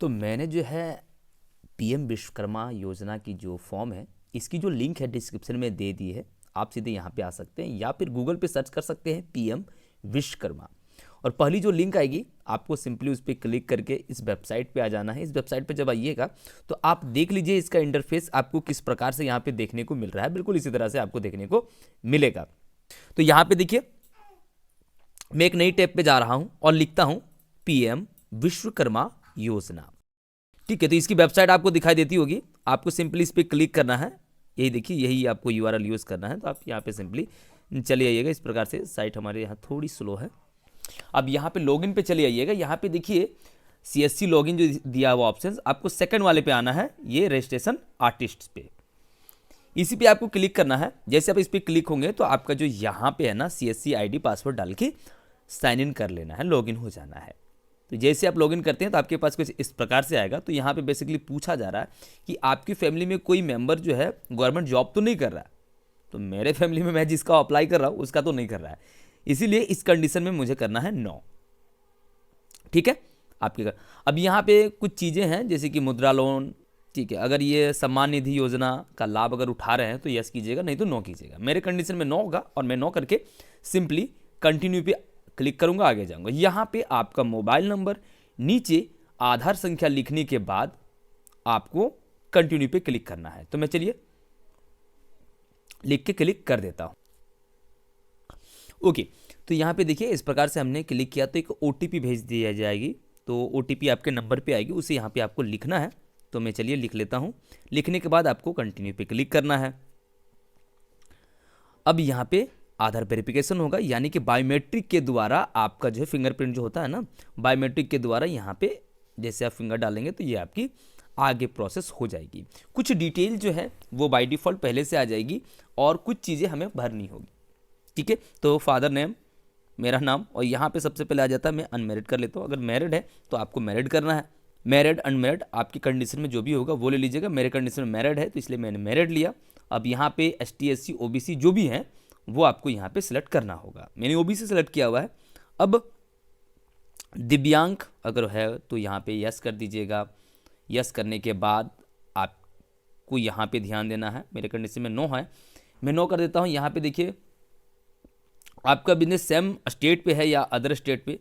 तो मैंने जो है पीएम विश्वकर्मा योजना की जो फॉर्म है, इसकी जो लिंक है डिस्क्रिप्शन में दे दी है। आप सीधे यहाँ पे आ सकते हैं या फिर गूगल पे सर्च कर सकते हैं पीएम विश्वकर्मा, और पहली जो लिंक आएगी आपको सिंपली उस पर क्लिक करके इस वेबसाइट पे आ जाना है। इस वेबसाइट पे जब आइएगा तो आप देख लीजिए इसका इंटरफेस आपको किस प्रकार से यहाँ पे देखने को मिल रहा है। बिल्कुल इसी तरह से आपको देखने को मिलेगा। तो यहाँ पे देखिए, मैं एक नई टैब पे जा रहा हूँ और लिखता हूँ पीएम विश्वकर्मा योजना। ठीक है, तो इसकी वेबसाइट आपको दिखाई देती होगी। आपको सिंपली इस पर क्लिक करना है। यही देखिए, यही आपको यूआरएल यूज़ करना है। तो आप यहाँ पे सिंपली चले आइएगा। इस प्रकार से साइट हमारे यहाँ थोड़ी स्लो है। अब यहाँ पे लॉगिन पे चले आइएगा। यहाँ पे देखिए सीएससी लॉगिन जो दिया हुआ ऑप्शन, आपको सेकंड वाले पे आना है, ये रजिस्ट्रेशन आर्टिस्ट पे। इसी पे आपको क्लिक करना है। जैसे आप इस पर क्लिक होंगे तो आपका जो यहाँ पे है ना, सीएससी आईडी पासवर्ड डाल के साइन इन कर लेना है, लॉगिन हो जाना है। तो जैसे आप लॉगिन करते हैं तो आपके पास कुछ इस प्रकार से आएगा। तो यहाँ पे बेसिकली पूछा जा रहा है कि आपकी फैमिली में कोई मेंबर जो है गवर्नमेंट जॉब तो नहीं कर रहा है। तो मेरे फैमिली में मैं जिसका अप्लाई कर रहा हूँ उसका तो नहीं कर रहा है, इसीलिए इस कंडीशन में मुझे करना है नो। ठीक है, आपके अब यहाँ पे कुछ चीज़ें हैं जैसे कि मुद्रा लोन। ठीक है, अगर ये सम्मान निधि योजना का लाभ अगर उठा रहे हैं तो यस कीजिएगा, नहीं तो नो कीजिएगा। मेरे कंडीशन में नो होगा और मैं नो करके सिंपली कंटिन्यू पे क्लिक करूंगा, आगे जाऊंगा। यहाँ पे आपका मोबाइल नंबर, नीचे आधार संख्या लिखने के बाद आपको कंटिन्यू पे क्लिक करना है। तो मैं चलिए लिख के क्लिक कर देता हूं। ओके, तो यहाँ पे देखिए इस प्रकार से हमने क्लिक किया तो एक ओटीपी भेज दिया जाएगी। तो ओटीपी आपके नंबर पे आएगी, उसे यहाँ पे आपको लिखना है। तो मैं चलिए लिख लेता हूँ। लिखने के बाद आपको कंटिन्यू पे क्लिक करना है। अब यहाँ पे आधार वेरिफिकेशन होगा, यानी कि बायोमेट्रिक के द्वारा आपका जो है फिंगरप्रिंट जो होता है ना, बायोमेट्रिक के द्वारा यहाँ पे जैसे आप फिंगर डालेंगे तो ये आपकी आगे प्रोसेस हो जाएगी। कुछ डिटेल जो है वो बाय डिफ़ॉल्ट पहले से आ जाएगी और कुछ चीज़ें हमें भरनी होगी। ठीक है, तो फादर नेम, मेरा नाम, और यहाँ पे सबसे पहले आ जाता है, मैं अनमेरिड कर लेता हूँ। अगर मैरिड है तो आपको मैरिड करना है। मैरिड अनमेरिड आपकी कंडीशन में जो भी होगा वो ले लीजिएगा। मेरे कंडीशन में मैरिड है तो इसलिए मैंने मैरिड लिया। अब यहाँ पे एसटी एससी ओबीसी जो भी हैं वो आपको यहाँ पे सिलेक्ट करना होगा। मैंने ओबीसी सिलेक्ट किया हुआ है। अब दिव्यांग अगर है तो यहाँ पे यस कर दीजिएगा। यस करने के बाद आपको यहाँ पे ध्यान देना है। मेरे कंडीशन में नो है, मैं नो कर देता हूँ। यहाँ पे देखिए आपका बिजनेस सेम स्टेट पे है या अदर स्टेट पे,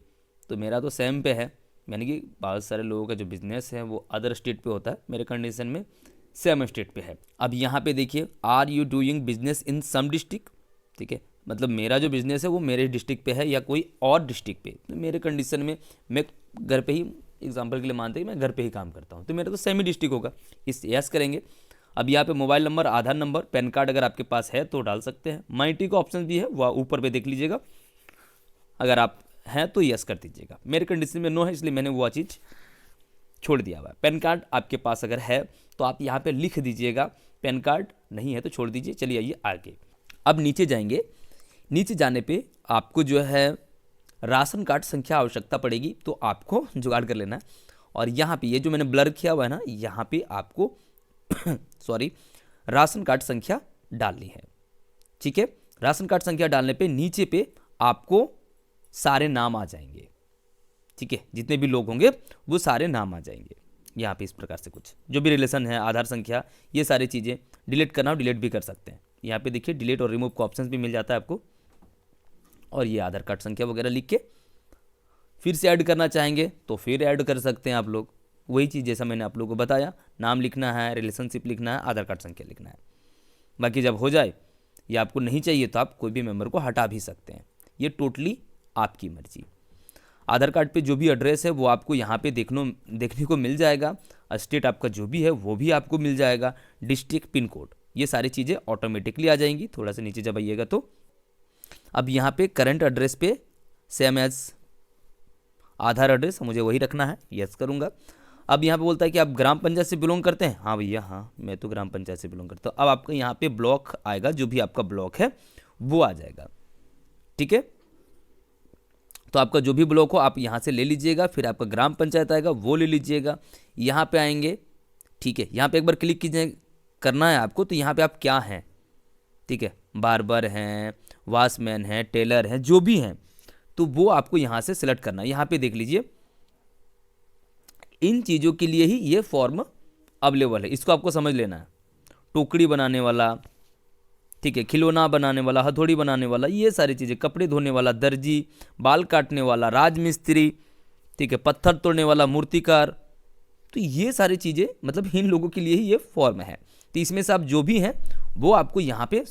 तो मेरा तो सेम पे है, यानी कि बहुत सारे लोगों का जो बिजनेस है वो अदर स्टेट पे होता है। मेरे कंडीशन में सेम स्टेट पे है। अब यहाँ पे देखिए, are you doing business in some district. ठीक है, मतलब मेरा जो बिजनेस है वो मेरे डिस्ट्रिक्ट पे है या कोई और डिस्ट्रिक्ट पे। तो मेरे कंडीशन में मैं घर पे ही, एग्जांपल के लिए मानते हैं कि मैं घर पे ही काम करता हूँ, तो मेरा तो सेम ही डिस्ट्रिक्ट होगा, इस यस करेंगे। अब यहाँ पे मोबाइल नंबर, आधार नंबर, पैन कार्ड अगर आपके पास है तो डाल सकते हैं। माइटी का ऑप्शन भी है, वह ऊपर पे देख लीजिएगा, अगर आप हैं तो यस कर दीजिएगा। मेरे कंडीशन में नो है इसलिए मैंने वो चीज़ छोड़ दिया हुआ है। पैन कार्ड आपके पास अगर है तो आप यहाँ पे लिख दीजिएगा, पैन कार्ड नहीं है तो छोड़ दीजिए। चलिए आइए आगे। अब नीचे जाएंगे। नीचे जाने पे आपको जो है राशन कार्ड संख्या आवश्यकता पड़ेगी, तो आपको जुगाड़ कर लेना है। और यहाँ पे ये जो मैंने ब्लर किया हुआ है ना, यहाँ पे आपको सॉरी राशन कार्ड संख्या डालनी है। ठीक है, राशन कार्ड संख्या डालने पे नीचे पे आपको सारे नाम आ जाएंगे। ठीक है, जितने भी लोग होंगे वो सारे नाम आ जाएंगे। यहाँ पे इस प्रकार से कुछ जो भी रिलेशन है, आधार संख्या, ये सारी चीज़ें डिलीट करना हो डिलीट भी कर सकते हैं। यहाँ पे देखिए डिलीट और रिमूव का ऑप्शन भी मिल जाता है आपको। और ये आधार कार्ड संख्या वगैरह लिख के फिर से ऐड करना चाहेंगे तो फिर ऐड कर सकते हैं आप लोग। वही चीज़ जैसा मैंने आप लोगों को बताया, नाम लिखना है, रिलेशनशिप लिखना है, आधार कार्ड संख्या लिखना है। बाकी जब हो जाए या आपको नहीं चाहिए तो आप कोई भी मेंबर को हटा भी सकते हैं, ये टोटली आपकी मर्जी। आधार कार्ड पे जो भी एड्रेस है वो आपको यहाँ पे देखने को मिल जाएगा। स्टेट आपका जो भी है वो भी आपको मिल जाएगा। डिस्ट्रिक्ट, पिन कोड, ये सारी चीज़ें ऑटोमेटिकली आ जाएंगी। थोड़ा सा नीचे जब आइएगा तो अब यहाँ पे करंट एड्रेस पे सेम एज आधार एड्रेस मुझे वही रखना है, यस करूँगा। अब यहाँ पे बोलता है कि आप ग्राम पंचायत से बिलोंग करते हैं। हाँ भैया, हाँ मैं तो ग्राम पंचायत से बिलोंग करता हूँ। अब आपका यहाँ पे ब्लॉक आएगा, जो भी आपका ब्लॉक है वो आ जाएगा। ठीक है, तो आपका जो भी ब्लॉक हो आप यहाँ से ले लीजिएगा। फिर आपका ग्राम पंचायत आएगा, वो ले लीजिएगा। यहाँ पे आएंगे, ठीक है, यहाँ पे एक बार क्लिक कीजिए, करना है आपको। तो यहाँ पे आप क्या हैं, ठीक है, बार्बर हैं, वॉचमैन हैं, टेलर हैं, जो भी हैं, तो वो आपको यहाँ से सिलेक्ट करना है। यहाँ पे देख लीजिए इन चीज़ों के लिए ही ये फॉर्म अवेलेबल है, इसको आपको समझ लेना है। टोकरी बनाने वाला, ठीक है, खिलौना बनाने वाला, हथौड़ी बनाने वाला, ये सारी चीज़ें, कपड़े धोने वाला, दर्जी, बाल काटने वाला, राजमिस्त्री, ठीक है, पत्थर तोड़ने वाला, मूर्तिकार, तो ये सारी चीज़ें मतलब इन लोगों के लिए ही ये फॉर्म है। तो इसमें से आप जो भी हैं वो आपको यहाँ पे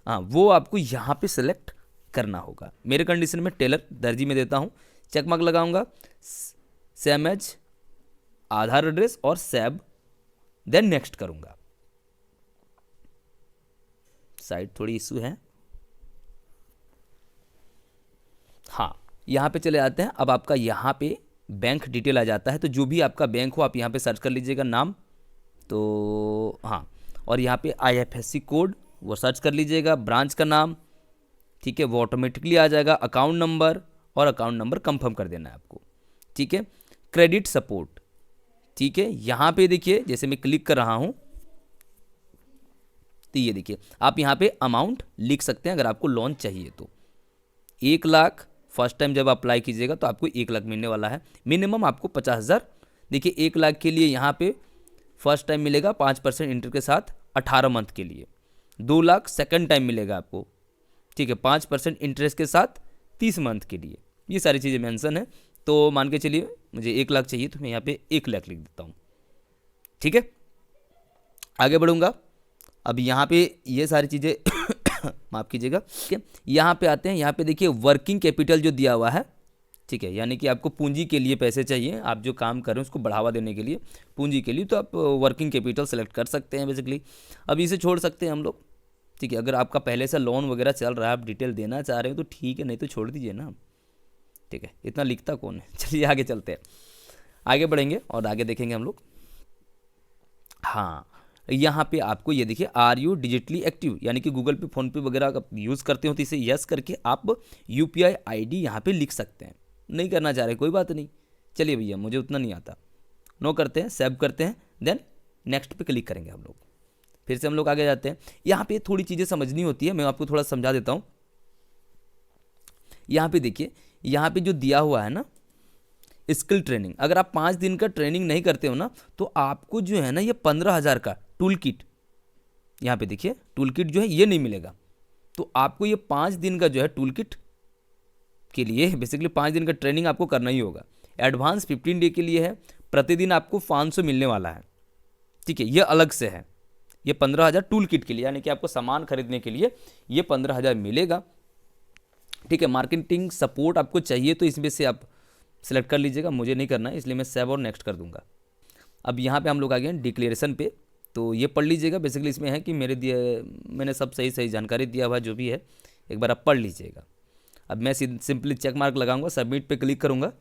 वो आपको यहाँ पे सेलेक्ट करना होगा। मेरे कंडीशन में टेलर दर्जी में देता हूँ, चेक मार्क लगाऊंगा, सेम एज आधार एड्रेस और सेव, देन नेक्स्ट करूंगा। साइट थोड़ी इशू है, हाँ यहाँ पे चले आते हैं। अब आपका यहाँ पे बैंक डिटेल आ जाता है, तो जो भी आपका बैंक हो आप यहाँ पे सर्च कर लीजिएगा नाम, तो हाँ, और यहाँ पे IFSC कोड वो सर्च कर लीजिएगा, ब्रांच का नाम, ठीक है, वो ऑटोमेटिकली आ जाएगा, अकाउंट नंबर, और अकाउंट नंबर कंफर्म कर देना है आपको, ठीक है। क्रेडिट सपोर्ट, ठीक है, यहाँ पे देखिए जैसे मैं क्लिक कर रहा हूँ तो ये देखिए आप यहाँ पे अमाउंट लिख सकते हैं अगर आपको लोन चाहिए तो। 1 लाख फर्स्ट टाइम जब अप्लाई कीजिएगा तो आपको 1 लाख मिलने वाला है, मिनिमम आपको 50,000। देखिए 1 लाख के लिए यहाँ पे फर्स्ट टाइम मिलेगा 5% इंटरेस्ट के साथ 18 मंथ के लिए। 2 लाख सेकंड टाइम मिलेगा आपको, ठीक है, 5% इंटरेस्ट के साथ 30 मंथ के लिए। ये सारी चीज़ें मेंशन है, तो मान के चलिए मुझे 1 लाख चाहिए तो मैं यहाँ पे 1 लाख लिख देता हूँ, ठीक है। आगे बढ़ूँगा, अब यहाँ पे ये सारी चीज़ें माफ़ कीजिएगा, ठीक है। यहाँ पे आते हैं, यहाँ पे देखिए वर्किंग कैपिटल जो दिया हुआ है, ठीक है, यानी कि आपको पूंजी के लिए पैसे चाहिए, आप जो काम कर रहे हैं उसको बढ़ावा देने के लिए, पूंजी के लिए, तो आप वर्किंग कैपिटल सेलेक्ट कर सकते हैं बेसिकली। अब इसे छोड़ सकते हैं हम लोग, ठीक है। अगर आपका पहले से लोन वगैरह चल रहा है, आप डिटेल देना चाह रहे हो तो ठीक है, नहीं तो छोड़ दीजिए ना, ठीक है, इतना लिखता कौन है। चलिए आगे चलते हैं, आगे बढ़ेंगे और आगे देखेंगे हम लोग। हाँ, यहाँ पे आपको ये देखिए, आर यू डिजिटली एक्टिव, यानी कि गूगल पे, फोन पे वगैरह आप यूज़ करते हो तो इसे यस करके आप UPI ID यहाँ पे लिख सकते हैं। नहीं करना चाह रहे कोई बात नहीं, चलिए भैया मुझे उतना नहीं आता, नो करते हैं, सेव करते हैं, देन नेक्स्ट पे क्लिक करेंगे हम लोग। फिर से हम लोग आगे जाते हैं, यहाँ पे थोड़ी चीज़ें समझनी होती है, मैं आपको थोड़ा समझा देता हूँ। यहाँ पे देखिए, यहाँ पे जो दिया हुआ है ना स्किल ट्रेनिंग, अगर आप 5 दिन का ट्रेनिंग नहीं करते हो ना तो आपको जो है ना ये 15,000 का टूल किट, यहाँ पे देखिए टूल किट जो है ये नहीं मिलेगा। तो आपको ये 5 दिन का जो है टूल किट के लिए बेसिकली 5 दिन का ट्रेनिंग आपको करना ही होगा। एडवांस 15 डे के लिए है, प्रतिदिन आपको 500 मिलने वाला है, ठीक है, ये अलग से है। ये 15,000 टूल किट के लिए, यानी कि आपको सामान खरीदने के लिए ये 15,000 मिलेगा, ठीक है। मार्केटिंग सपोर्ट आपको चाहिए तो इसमें से आप सेलेक्ट कर लीजिएगा, मुझे नहीं करना है इसलिए मैं सेव और नेक्स्ट कर दूंगा। अब यहाँ पे हम लोग आ गए हैं डिक्लेरेशन पे, तो ये पढ़ लीजिएगा। बेसिकली इसमें है कि मैंने सब सही जानकारी दिया हुआ जो भी है, एक बार आप पढ़ लीजिएगा। अब मैं सिंपली चेक मार्क लगाऊंगा, सबमिट पे क्लिक करूंगा,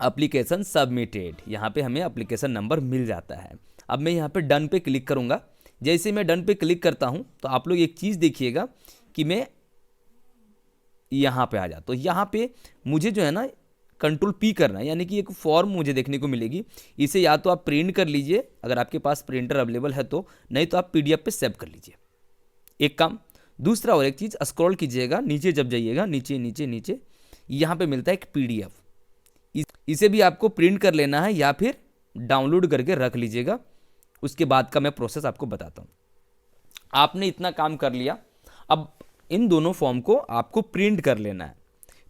एप्लीकेशन सबमिटेड, यहाँ पे हमें एप्लीकेशन नंबर मिल जाता है। अब मैं यहाँ पे डन पे क्लिक करूँगा। जैसे मैं डन पे क्लिक करता हूँ तो आप लोग एक चीज़ देखिएगा कि मैं यहाँ पे आ जाता हूँ। यहाँ पे मुझे जो है ना कंट्रोल P करना है, यानी कि एक फॉर्म मुझे देखने को मिलेगी। इसे या तो आप प्रिंट कर लीजिए अगर आपके पास प्रिंटर अवेलेबल है तो, नहीं तो आप PDF पे सेव कर लीजिए, एक काम। दूसरा और एक चीज़, स्क्रॉल कीजिएगा नीचे, जब जाइएगा नीचे नीचे नीचे यहाँ पे मिलता है एक PDF, इसे भी आपको प्रिंट कर लेना है या फिर डाउनलोड करके रख लीजिएगा। उसके बाद का मैं प्रोसेस आपको बताता हूँ। आपने इतना काम कर लिया, अब इन दोनों फॉर्म को आपको प्रिंट कर लेना है।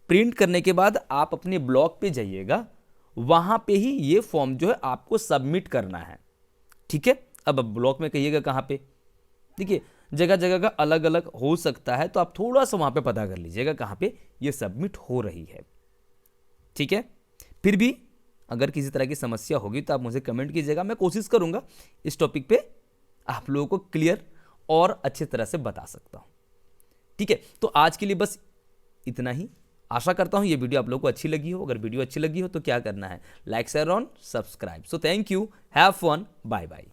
प्रिंट करने के बाद आप अपने ब्लॉग पे जाइएगा, वहाँ पे ही ये फॉर्म जो है आपको सबमिट करना है, ठीक है। अब ब्लॉग में कहिएगा कहाँ पे, देखिए जगह जगह का अलग अलग हो सकता है, तो आप थोड़ा सा वहाँ पे पता कर लीजिएगा कहाँ पे ये सबमिट हो रही है, ठीक है। फिर भी अगर किसी तरह की समस्या होगी तो आप मुझे कमेंट कीजिएगा, मैं कोशिश करूँगा इस टॉपिक पे आप लोगों को क्लियर और अच्छी तरह से बता सकता हूँ, ठीक है। तो आज के लिए बस इतना ही। आशा करता हूँ ये वीडियो आप लोगों को अच्छी लगी हो। अगर वीडियो अच्छी लगी हो तो क्या करना है, लाइक शेयर और subscribe. So thank you, have fun, bye bye.